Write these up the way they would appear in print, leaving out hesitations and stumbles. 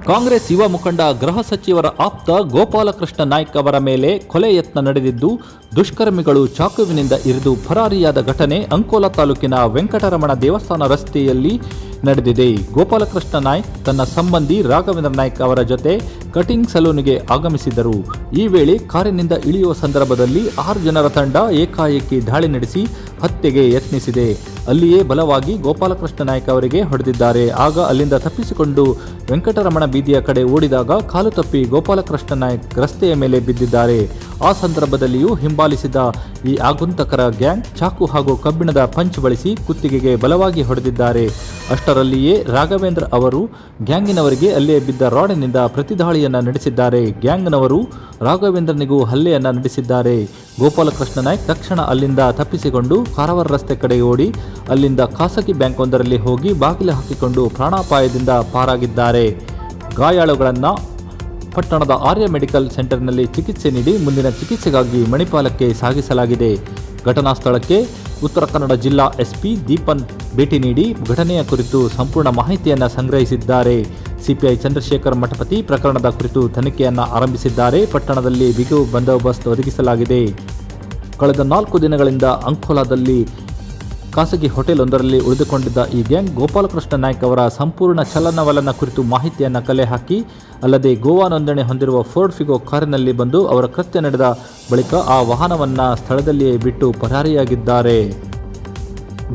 ಕಾಂಗ್ರೆಸ್ ಯುವ ಮುಖಂಡ ಗೃಹ ಸಚಿವರ ಆಪ್ತ ಗೋಪಾಲಕೃಷ್ಣ ನಾಯ್ಕ್ ಅವರ ಮೇಲೆ ಕೊಲೆ ಯತ್ನ ನಡೆದಿದ್ದು, ದುಷ್ಕರ್ಮಿಗಳು ಚಾಕುವಿನಿಂದ ಇರಿದು ಪರಾರಿಯಾದ ಘಟನೆ ಅಂಕೋಲಾ ತಾಲೂಕಿನ ವೆಂಕಟರಮಣ ದೇವಸ್ಥಾನ ರಸ್ತೆಯಲ್ಲಿ ನಡೆದಿದೆ. ಗೋಪಾಲಕೃಷ್ಣ ನಾಯ್ಕ್ ತನ್ನ ಸಂಬಂಧಿ ರಾಘವೇಂದ್ರ ನಾಯ್ಕ್ ಅವರ ಜೊತೆ ಕಟಿಂಗ್ ಸಲೂನಿಗೆ ಆಗಮಿಸಿದ್ದರು. ಈ ವೇಳೆ ಕಾರಿನಿಂದ ಇಳಿಯುವ ಸಂದರ್ಭದಲ್ಲಿ 6 ಜನರ ತಂಡ ಏಕಾಏಕಿ ದಾಳಿ ನಡೆಸಿ ಹತ್ಯೆಗೆ ಯತ್ನಿಸಿದೆ. ಅಲ್ಲಿಯೇ ಬಲವಾಗಿ ಗೋಪಾಲಕೃಷ್ಣ ನಾಯ್ಕ್ ಅವರಿಗೆ ಹೊಡೆದಿದ್ದಾರೆ. ಆಗ ಅಲ್ಲಿಂದ ತಪ್ಪಿಸಿಕೊಂಡು ವೆಂಕಟರಮಣ ಬೀದಿಯ ಕಡೆ ಓಡಿದಾಗ ಕಾಲು ತಪ್ಪಿ ಗೋಪಾಲಕೃಷ್ಣ ನಾಯ್ಕ್ ರಸ್ತೆಯ ಮೇಲೆ ಬಿದ್ದಿದ್ದಾರೆ. ಆ ಸಂದರ್ಭದಲ್ಲಿಯೂ ಹಿಂಬಾಲಿಸಿದ ಈ ಆಗುಂತಕರ ಗ್ಯಾಂಗ್ ಚಾಕು ಹಾಗೂ ಕಬ್ಬಿಣದ ಪಂಚ್ ಬಳಸಿ ಕುತ್ತಿಗೆಗೆ ಬಲವಾಗಿ ಹೊಡೆದಿದ್ದಾರೆ. ಅಷ್ಟರಲ್ಲಿಯೇ ರಾಘವೇಂದ್ರ ಅವರು ಗ್ಯಾಂಗಿನವರಿಗೆ ಅಲ್ಲೇ ಬಿದ್ದ ರಾಡಿನಿಂದ ಪ್ರತಿದಾಳಿಯನ್ನ ನಡೆಸಿದ್ದಾರೆ. ಗ್ಯಾಂಗ್ನವರು ರಾಘವೇಂದ್ರನಿಗೂ ಹಲ್ಲೆಯನ್ನ ನಡೆಸಿದ್ದಾರೆ. ಗೋಪಾಲಕೃಷ್ಣ ನಾಯ್ಕ್ ತಕ್ಷಣ ಅಲ್ಲಿಂದ ತಪ್ಪಿಸಿಕೊಂಡು ಕಾರವಾರ ರಸ್ತೆ ಕಡೆ ಓಡಿ ಅಲ್ಲಿಂದ ಖಾಸಗಿ ಬ್ಯಾಂಕ್ ಒಂದರಲ್ಲಿ ಹೋಗಿ ಬಾಗಿಲು ಹಾಕಿಕೊಂಡು ಪ್ರಾಣಾಪಾಯದಿಂದ ಪಾರಾಗಿದ್ದಾರೆ. ಗಾಯಾಳುಗಳನ್ನು ಪಟ್ಟಣದ ಆರ್ಯ ಮೆಡಿಕಲ್ ಸೆಂಟರ್ನಲ್ಲಿ ಚಿಕಿತ್ಸೆ ನೀಡಿ ಮುಂದಿನ ಚಿಕಿತ್ಸೆಗಾಗಿ ಮಣಿಪಾಲಕ್ಕೆ ಸಾಗಿಸಲಾಗಿದೆ. ಘಟನಾ ಸ್ಥಳಕ್ಕೆ ಉತ್ತರ ಕನ್ನಡ ಜಿಲ್ಲಾ ಎಸ್ಪಿ ದೀಪನ್ ಭೇಟಿ ನೀಡಿ ಘಟನೆಯ ಕುರಿತು ಸಂಪೂರ್ಣ ಮಾಹಿತಿಯನ್ನು ಸಂಗ್ರಹಿಸಿದ್ದಾರೆ. ಸಿಪಿಐ ಚಂದ್ರಶೇಖರ್ ಮಠಪತಿ ಪ್ರಕರಣದ ಕುರಿತು ತನಿಖೆಯನ್ನು ಆರಂಭಿಸಿದ್ದಾರೆ. ಪಟ್ಟಣದಲ್ಲಿ ಬಿಗಿ ಬಂದೋಬಸ್ತ್ ಒದಗಿಸಲಾಗಿದೆ. ಕಳೆದ 4 ದಿನಗಳಿಂದ ಅಂಕೋಲಾದಲ್ಲಿ ಖಾಸಗಿ ಹೋಟೆಲ್ ಒಂದರಲ್ಲಿ ಉಳಿದುಕೊಂಡಿದ್ದ ಈ ಗ್ಯಾಂಗ್ ಗೋಪಾಲಕೃಷ್ಣ ನಾಯ್ಕ್ ಅವರ ಸಂಪೂರ್ಣ ಚಲನವಲನ ಕುರಿತು ಮಾಹಿತಿಯನ್ನು ಕಲೆ ಹಾಕಿ, ಅಲ್ಲದೆ ಗೋವಾ ನೋಂದಣಿ ಹೊಂದಿರುವ ಫೋರ್ಡ್ ಫಿಗೋ ಕಾರಿನಲ್ಲಿ ಬಂದು ಅವರ ಕೃತ್ಯ ನಡೆದ ಬಳಿಕ ಆ ವಾಹನವನ್ನು ಸ್ಥಳದಲ್ಲಿಯೇ ಬಿಟ್ಟು ಪರಾರಿಯಾಗಿದ್ದಾರೆ.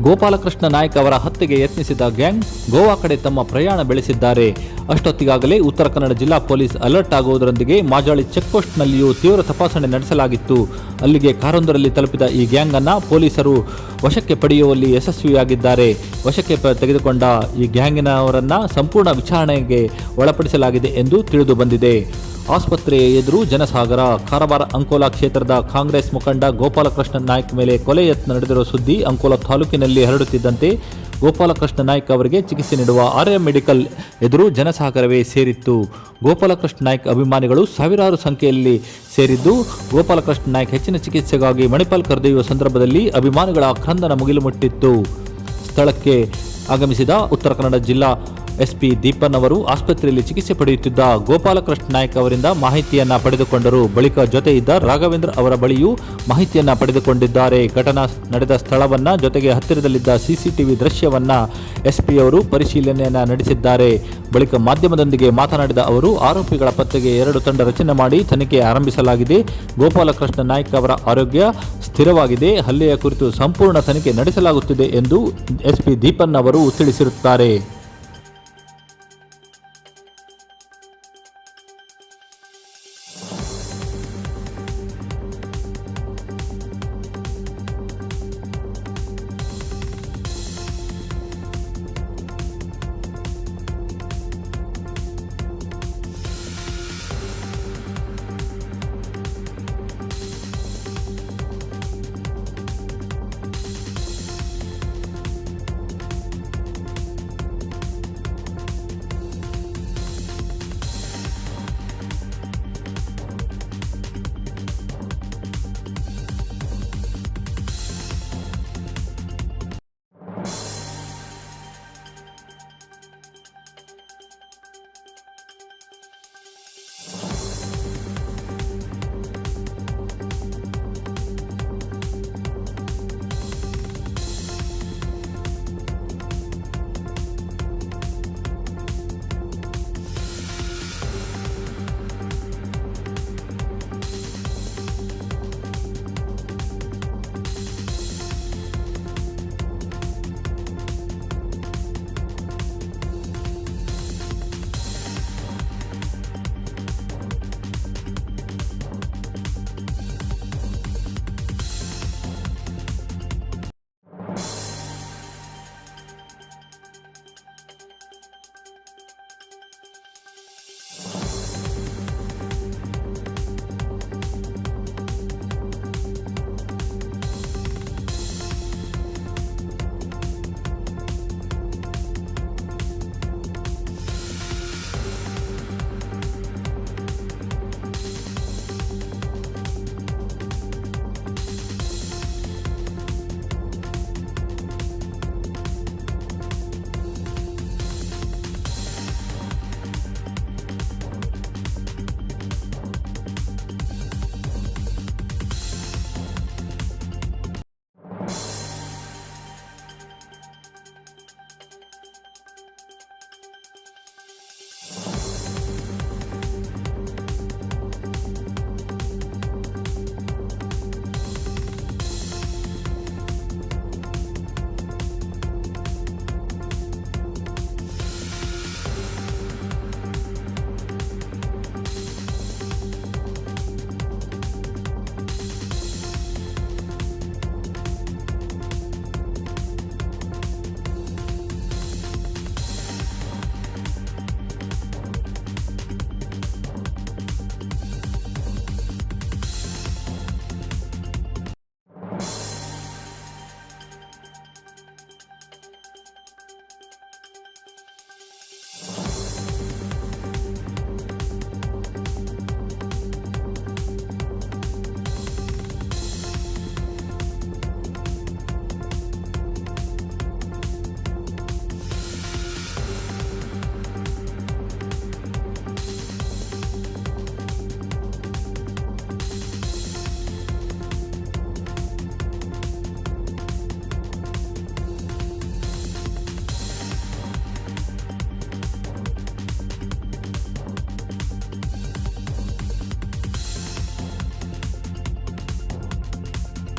ಗೋಪಾಲಕೃಷ್ಣ ನಾಯ್ಕ್ ಅವರ ಹತ್ಯೆಗೆ ಯತ್ನಿಸಿದ ಗ್ಯಾಂಗ್ ಗೋವಾ ಕಡೆ ತಮ್ಮ ಪ್ರಯಾಣ ಬೆಳೆಸಿದ್ದಾರೆ. ಅಷ್ಟೊತ್ತಿಗಾಗಲೇ ಉತ್ತರ ಕನ್ನಡ ಜಿಲ್ಲಾ ಪೊಲೀಸ್ ಅಲರ್ಟ್ ಆಗುವುದರೊಂದಿಗೆ ಮಾಜಾಳಿ ಚೆಕ್ಪೋಸ್ಟ್ನಲ್ಲಿಯೂ ತೀವ್ರ ತಪಾಸಣೆ ನಡೆಸಲಾಗಿತ್ತು. ಅಲ್ಲಿಗೆ ಕಾರೊಂದರಲ್ಲಿ ತಲುಪಿದ ಈ ಗ್ಯಾಂಗ್ ಅನ್ನು ಪೊಲೀಸರು ವಶಕ್ಕೆ ಪಡೆಯುವಲ್ಲಿ ಯಶಸ್ವಿಯಾಗಿದ್ದಾರೆ. ವಶಕ್ಕೆ ತೆಗೆದುಕೊಂಡ ಈ ಗ್ಯಾಂಗಿನವರನ್ನ ಸಂಪೂರ್ಣ ವಿಚಾರಣೆಗೆ ಒಳಪಡಿಸಲಾಗಿದೆ ಎಂದು ತಿಳಿದು ಬಂದಿದೆ. ಆಸ್ಪತ್ರೆಯ ಎದುರು ಜನಸಾಗರ. ಕಾರವಾರ ಅಂಕೋಲಾ ಕ್ಷೇತ್ರದ ಕಾಂಗ್ರೆಸ್ ಮುಖಂಡ ಗೋಪಾಲಕೃಷ್ಣ ನಾಯ್ಕ್ ಮೇಲೆ ಕೊಲೆ ಯತ್ನ ನಡೆದಿರುವ ಸುದ್ದಿ ಅಂಕೋಲಾ ತಾಲೂಕಿನಲ್ಲಿ ಹರಡುತ್ತಿದ್ದಂತೆ ಗೋಪಾಲಕೃಷ್ಣ ನಾಯ್ಕ್ ಅವರಿಗೆ ಚಿಕಿತ್ಸೆ ನೀಡುವ ಆರ್ಯ ಮೆಡಿಕಲ್ ಎದುರು ಜನಸಾಗರವೇ ಸೇರಿತ್ತು. ಗೋಪಾಲಕೃಷ್ಣ ನಾಯ್ಕ್ ಅಭಿಮಾನಿಗಳು ಸಾವಿರಾರು ಸಂಖ್ಯೆಯಲ್ಲಿ ಸೇರಿದ್ದು, ಗೋಪಾಲಕೃಷ್ಣ ನಾಯ್ಕ್ ಹೆಚ್ಚಿನ ಚಿಕಿತ್ಸೆಗಾಗಿ ಮಣಿಪಾಲ್ ಕರೆದೊಯ್ಯುವ ಸಂದರ್ಭದಲ್ಲಿ ಅಭಿಮಾನಿಗಳ ಕ್ರಂದನ ಮುಗಿಲು ಮುಟ್ಟಿತ್ತು. ಸ್ಥಳಕ್ಕೆ ಆಗಮಿಸಿದ ಉತ್ತರ ಕನ್ನಡ ಜಿಲ್ಲಾ ಎಸ್ಪಿ ದೀಪನ್ ಅವರು ಆಸ್ಪತ್ರೆಯಲ್ಲಿ ಚಿಕಿತ್ಸೆ ಪಡೆಯುತ್ತಿದ್ದ ಗೋಪಾಲಕೃಷ್ಣ ನಾಯ್ಕ್ ಅವರಿಂದ ಮಾಹಿತಿಯನ್ನ ಪಡೆದುಕೊಂಡರು. ಬಳಿಕ ಜೊತೆ ಇದ್ದ ರಾಘವೇಂದ್ರ ಅವರ ಬಳಿಯೂ ಮಾಹಿತಿಯನ್ನ ಪಡೆದುಕೊಂಡಿದ್ದಾರೆ. ಘಟನಾ ನಡೆದ ಸ್ಥಳವನ್ನ ಜೊತೆಗೆ ಹತ್ತಿರದಲ್ಲಿದ್ದ ಸಿಸಿಟಿವಿ ದೃಶ್ಯವನ್ನ ಎಸ್ಪಿ ಅವರು ಪರಿಶೀಲನೆಯನ್ನ ನಡೆಸಿದ್ದಾರೆ. ಬಳಿಕ ಮಾಧ್ಯಮದೊಂದಿಗೆ ಮಾತನಾಡಿದ ಅವರು, ಆರೋಪಿಗಳ ಪತ್ತೆಗೆ 2 ತಂಡ ರಚನೆ ಮಾಡಿ ತನಿಖೆ ಆರಂಭಿಸಲಾಗಿದೆ. ಗೋಪಾಲಕೃಷ್ಣ ನಾಯ್ಕ್ ಅವರ ಆರೋಗ್ಯ ಸ್ಥಿರವಾಗಿದೆ. ಹಲ್ಲೆಯ ಕುರಿತು ಸಂಪೂರ್ಣ ತನಿಖೆ ನಡೆಸಲಾಗುತ್ತಿದೆ ಎಂದು ಎಸ್ಪಿ ದೀಪನ್ ಅವರು ತಿಳಿಸಿರುತ್ತಾರೆ.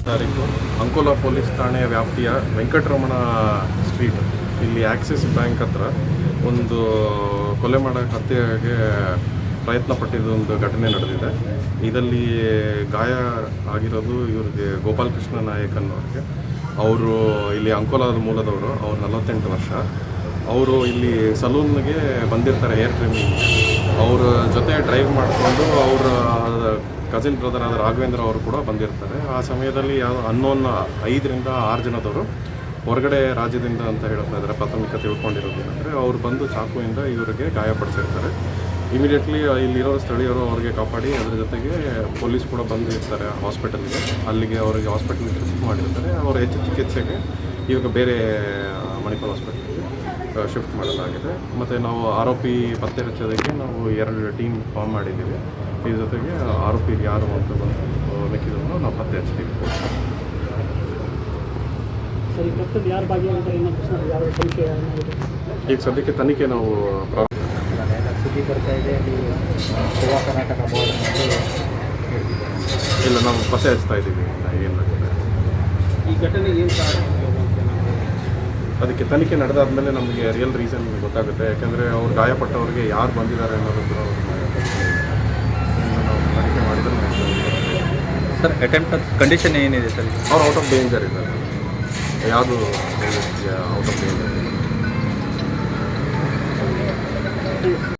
ತಾರೀಕು ಅಂಕೋಲಾ ಪೊಲೀಸ್ ಠಾಣೆ ವ್ಯಾಪ್ತಿಯ ವೆಂಕಟರಮಣ ಸ್ಟ್ರೀಟ್ ಇಲ್ಲಿ ಆಕ್ಸಿಸ್ ಬ್ಯಾಂಕ್ ಹತ್ರ ಒಂದು ಕೊಲೆ ಮಾಡೋಕ್ಕೆ ಹತ್ಯೆಗೆ ಪ್ರಯತ್ನ ಪಟ್ಟಿದ್ದು ಒಂದು ಘಟನೆ ನಡೆದಿದೆ. ಇದರಲ್ಲಿ ಗಾಯ ಆಗಿರೋದು ಇವ್ರಿಗೆ ಗೋಪಾಲಕೃಷ್ಣ ನಾಯಕ್ ಅನ್ನೋರಿಗೆ. ಅವರು ಇಲ್ಲಿ ಅಂಕೋಲಾದ ಮೂಲದವರು. ಅವ್ರು 48 ವರ್ಷ. ಅವರು ಇಲ್ಲಿ ಸಲೂನ್ಗೆ ಬಂದಿರ್ತಾರೆ ಹೇರ್ ಟ್ರಿಮ್ಮಿಂಗ್. ಅವ್ರ ಜೊತೆ ಡ್ರೈವ್ ಮಾಡಿಕೊಂಡು ಅವರ ಕಸಿನ್ ಬ್ರದರ್ ಆದ ರಾಘವೇಂದ್ರ ಅವರು ಕೂಡ ಬಂದಿರ್ತಾರೆ. ಆ ಸಮಯದಲ್ಲಿ ಯಾವ ಅನ್ನೋನ್ 5 ರಿಂದ 6 ಜನದವರು ಹೊರಗಡೆ ರಾಜ್ಯದಿಂದ ಅಂತ ಹೇಳ್ತಾ ಇದ್ದಾರೆ. ಪ್ರಾಥಮಿಕ ತಿಳ್ಕೊಂಡಿರೋದು ಏನಂದರೆ ಅವ್ರು ಬಂದು ಚಾಕುವಿಂದ ಇವರಿಗೆ ಗಾಯಪಡಿಸಿರ್ತಾರೆ. ಇಮಿಡಿಯೇಟ್ಲಿ ಇಲ್ಲಿರೋ ಸ್ಥಳೀಯರು ಅವ್ರಿಗೆ ಕಾಪಾಡಿ, ಅದರ ಜೊತೆಗೆ ಪೊಲೀಸ್ ಕೂಡ ಬಂದಿರ್ತಾರೆ ಹಾಸ್ಪಿಟಲ್ಗೆ. ಅಲ್ಲಿಗೆ ಅವರಿಗೆ ಹಾಸ್ಪಿಟಲ್ಗೆ ಶಿಫ್ಟ್ ಮಾಡಿರ್ತಾರೆ. ಅವರು ಹೆಚ್ಚು ಚಿಕಿತ್ಸೆಗೆ ಇವಾಗ ಬೇರೆ ಮಣಿಪಾಲ್ ಹಾಸ್ಪಿಟಲ್ಗೆ ಶಿಫ್ಟ್ ಮಾಡಲಾಗಿದೆ. ಮತ್ತು ನಾವು ಆರೋಪಿ ಪತ್ತೆ ಹಚ್ಚೋದಕ್ಕೆ ನಾವು 2 ಟೀಮ್ ಫಾರ್ಮ್ ಮಾಡಿದ್ದೀವಿ. ಇದ್ರ ಜೊತೆಗೆ ಆರೋಪಿಗೆ ಯಾರು ಅಂತ ಬಂದು ಮಿಕ್ಕಿದನ್ನು ನಾವು ಪತ್ತೆ ಹಚ್ತೀವಿ. ಈಗ ಸದ್ಯಕ್ಕೆ ತನಿಖೆ ನಾವು ಸುದ್ದಿ ಬರ್ತಾ ಇದೆ. ಗೋವಾ ಕರ್ನಾಟಕ ಬೋರ್ಡ್ನಲ್ಲಿ ಇಲ್ಲ, ನಾವು ಪತ್ತೆ ಹಚ್ತಾ ಇದ್ದೀವಿ ಏನಾಗುತ್ತೆ. ಈ ಘಟನೆ ಏನು ಕಾರಣ? ಅದಕ್ಕೆ ತನಿಖೆ ನಡೆದಾದ್ಮೇಲೆ ನಮಗೆ ರಿಯಲ್ ರೀಸನ್ ಗೊತ್ತಾಗುತ್ತೆ. ಯಾಕೆಂದರೆ ಅವ್ರು ಗಾಯಪಟ್ಟವ್ರಿಗೆ ಯಾರು ಬಂದಿದ್ದಾರೆ ಅನ್ನೋದು ಕೂಡ ನಾವು ತನಿಖೆ ಮಾಡಿದ್ರೆ ಸರ್ ಅಟೆಂಪ್ಟ್ ಕಂಡೀಷನ್ ಏನಿದೆ ಸರ್? ಅವ್ರು ಔಟ್ ಆಫ್ ಡೇಂಜರ್ ಇದ್ದಾರೆ. ಯಾವುದು ಔಟ್ ಆಫ್ ಡೇಂಜರ್